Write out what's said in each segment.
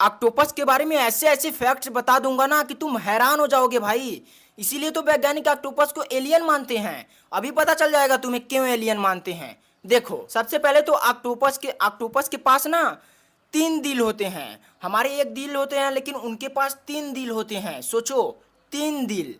Octopus के बारे में ऐसे ऐसे फैक्ट्स बता दूंगा ना कि तुम हैरान हो जाओगे भाई। इसीलिए तो वैज्ञानिक ऑक्टोपस को एलियन मानते हैं। अभी पता चल जाएगा तुम्हें क्यों एलियन मानते हैं। देखो, सबसे पहले तो ऑक्टोपस के पास ना तीन दिल होते हैं। हमारे एक दिल होते हैं, लेकिन उनके पास तीन दिल होते हैं। सोचो, तीन दिल।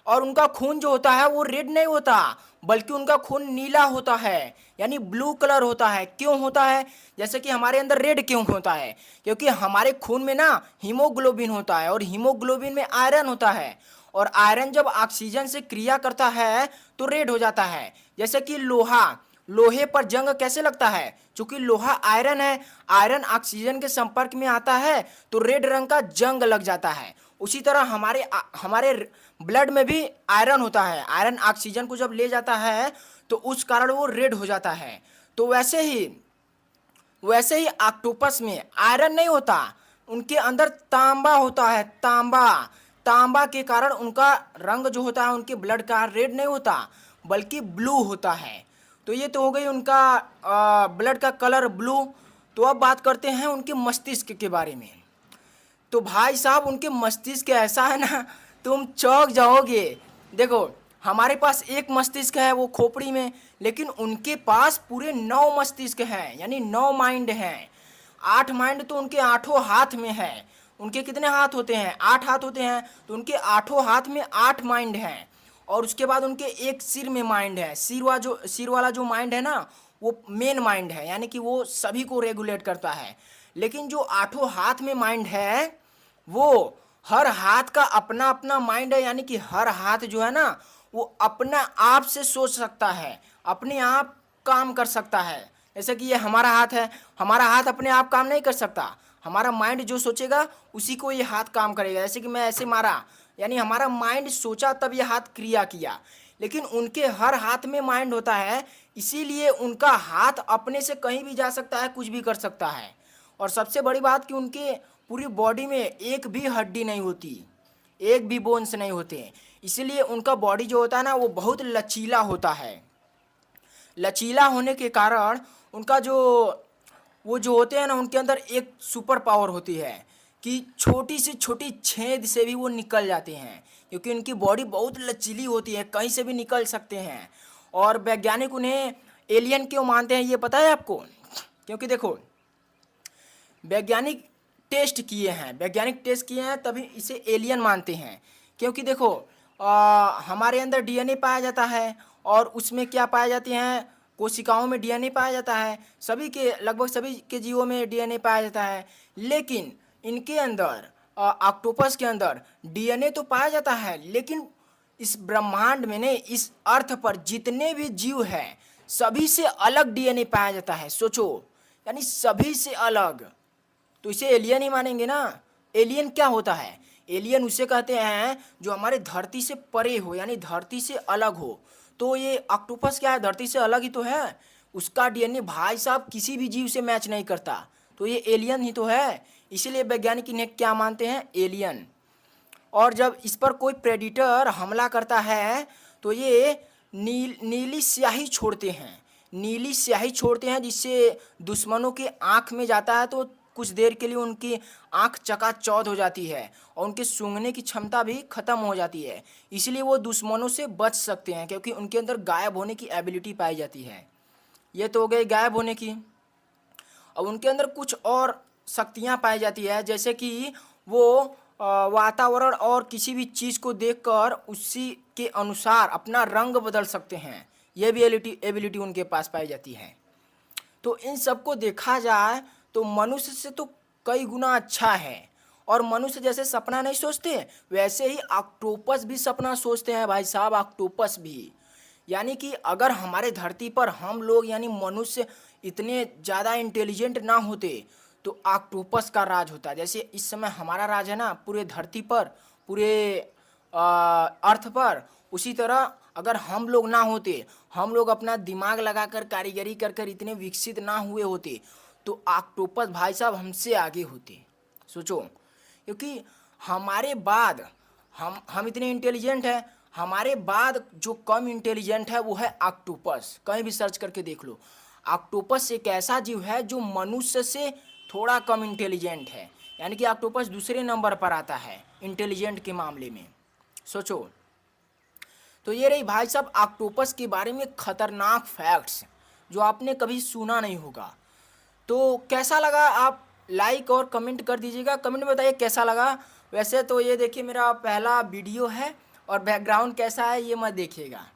और उनका खून जो होता है वो रेड नहीं होता, बल्कि उनका खून नीला होता है, यानी ब्लू कलर होता है। क्यों होता है? जैसे कि हमारे अंदर रेड क्यों होता है? क्योंकि हमारे खून में ना हीमोग्लोबिन होता है, और हीमोग्लोबिन में आयरन होता है। और आयरन जब ऑक्सीजन से क्रिया करता है तो रेड हो जाता है। जैसे कि लोहे पर जंग कैसे लगता है? क्योंकि लोहा आयरन है, आयरन ऑक्सीजन के संपर्क में आता है तो रेड रंग का जंग लग जाता है। उसी तरह हमारे हमारे ब्लड में भी आयरन होता है। आयरन ऑक्सीजन को जब ले जाता है तो उस कारण वो रेड हो जाता है। तो वैसे ही ऑक्टोपस में आयरन नहीं होता, उनके अंदर तांबा होता है। तांबा तांबा के कारण उनका रंग जो होता है उनके ब्लड का रेड नहीं होता, बल्कि ब्लू होता है। तो ये तो हो गई उनका ब्लड का कलर ब्लू। तो अब बात करते हैं उनके मस्तिष्क के बारे में। तो भाई साहब, उनके मस्तिष्क ऐसा है ना, तुम चौंक जाओगे। देखो, हमारे पास एक मस्तिष्क है वो खोपड़ी में, लेकिन उनके पास पूरे 9 मस्तिष्क हैं, यानी 9 माइंड हैं। 8 माइंड तो उनके आठों हाथ में है। उनके कितने हाथ होते हैं? 8 हाथ होते हैं। तो उनके आठों हाथ में 8 माइंड हैं। और उसके बाद उनके एक सिर में माइंड है। सिर वाला जो माइंड है ना, वो मेन माइंड है, यानी कि वो सभी को रेगुलेट करता है। लेकिन जो आठों हाथ में माइंड है, वो हर हाथ का अपना अपना माइंड है, यानी कि हर हाथ जो है ना वो अपना आप से सोच सकता है, अपने आप काम कर सकता है। जैसे कि ये हमारा हाथ है, हमारा हाथ अपने आप काम नहीं कर सकता। हमारा माइंड जो सोचेगा उसी को ये हाथ काम करेगा। जैसे कि मैं ऐसे मारा, यानी हमारा माइंड सोचा तब ये हाथ क्रिया किया। लेकिन उनके हर हाथ में माइंड होता है, इसीलिए उनका हाथ अपने से कहीं भी जा सकता है, कुछ भी कर सकता है। और सबसे बड़ी बात कि उनके पूरी बॉडी में एक भी हड्डी नहीं होती, एक भी बोन्स नहीं होते। इसीलिए उनका बॉडी जो होता है ना वो बहुत लचीला होता है। लचीला होने के कारण उनका जो वो जो होते हैं ना, उनके अंदर एक सुपर पावर होती है कि छोटी से छोटी छेद से भी वो निकल जाते हैं। क्योंकि उनकी बॉडी बहुत लचीली होती है, कहीं से भी निकल सकते हैं। और वैज्ञानिक उन्हें एलियन क्यों मानते हैं ये पता है आपको? क्योंकि देखो, वैज्ञानिक टेस्ट किए हैं तभी इसे एलियन मानते हैं। क्योंकि देखो, हमारे अंदर डीएनए पाया जाता है, और उसमें क्या पाए जाते हैं? कोशिकाओं में डीएनए पाया जाता है। लगभग सभी के जीवों में डीएनए पाया जाता है। लेकिन इनके अंदर, ऑक्टोपस के अंदर डीएनए तो पाया जाता है, लेकिन इस ब्रह्मांड में ने इस अर्थ पर जितने भी जीव हैं सभी से अलग डीएनए पाया जाता है। सोचो, यानी सभी से अलग। तो इसे एलियन ही मानेंगे ना। एलियन क्या होता है? एलियन उसे कहते हैं जो हमारे धरती से परे हो, यानी धरती से अलग हो। तो ये ऑक्टोपस क्या है? धरती से अलग ही तो है। उसका डीएनए भाई साहब किसी भी जीव से मैच नहीं करता। तो ये एलियन ही तो है। इसीलिए वैज्ञानिक इन्हें क्या मानते हैं? एलियन। और जब इस पर कोई प्रेडिटर हमला करता है तो ये नीली स्याही छोड़ते हैं। नीली स्याही छोड़ते हैं जिससे दुश्मनों के आँख में जाता है तो कुछ देर के लिए उनकी आँख चकाचौंध हो जाती है, और उनके सूंघने की क्षमता भी खत्म हो जाती है। इसलिए वो दुश्मनों से बच सकते हैं, क्योंकि उनके अंदर गायब होने की एबिलिटी पाई जाती है। ये तो हो गई गायब होने की। अब उनके अंदर कुछ और शक्तियाँ पाई जाती है, जैसे कि वो वातावरण और किसी भी चीज़ को देखकर उसी के अनुसार अपना रंग बदल सकते हैं। यह भी एबिलिटी उनके पास पाई जाती है। तो इन सबको देखा जाए तो मनुष्य से तो कई गुना अच्छा है। और मनुष्य जैसे सपना नहीं सोचते, वैसे ही ऑक्टोपस भी सपना सोचते हैं भाई साहब। ऑक्टोपस भी, यानी कि अगर हमारे धरती पर हम लोग यानी मनुष्य इतने ज़्यादा इंटेलिजेंट ना होते तो ऑक्टोपस का राज होता। जैसे इस समय हमारा राज है ना पूरे धरती पर, पूरे अर्थ पर, उसी तरह अगर हम लोग ना होते, हम लोग अपना दिमाग लगाकर कारीगरी कर कर इतने विकसित ना हुए होते तो ऑक्टोपस भाई साहब हमसे आगे होते। सोचो, क्योंकि हमारे बाद हम इतने इंटेलिजेंट हैं, हमारे बाद जो कम इंटेलिजेंट है वो है ऑक्टोपस। कहीं भी सर्च करके देख लो। ऑक्टोपस एक ऐसा जीव है जो मनुष्य से थोड़ा कम इंटेलिजेंट है। यानी कि ऑक्टोपस दूसरे नंबर पर आता है इंटेलिजेंट के मामले में। सोचो, तो ये रही भाई साहब ऑक्टोपस के बारे में खतरनाक फैक्ट्स जो आपने कभी सुना नहीं होगा। तो कैसा लगा आप लाइक और कमेंट कर दीजिएगा, कमेंट में बताइए कैसा लगा। वैसे तो ये देखिए मेरा पहला वीडियो है और बैकग्राउंड कैसा है ये मत देखिएगा।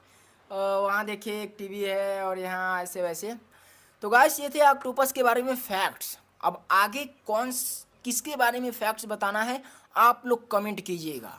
वहाँ देखिए एक टीवी है और यहाँ ऐसे वैसे। तो गाइस ये थे ऑक्टोपस के बारे में फैक्ट्स। अब आगे किसके बारे में फैक्ट्स बताना है आप लोग कमेंट कीजिएगा।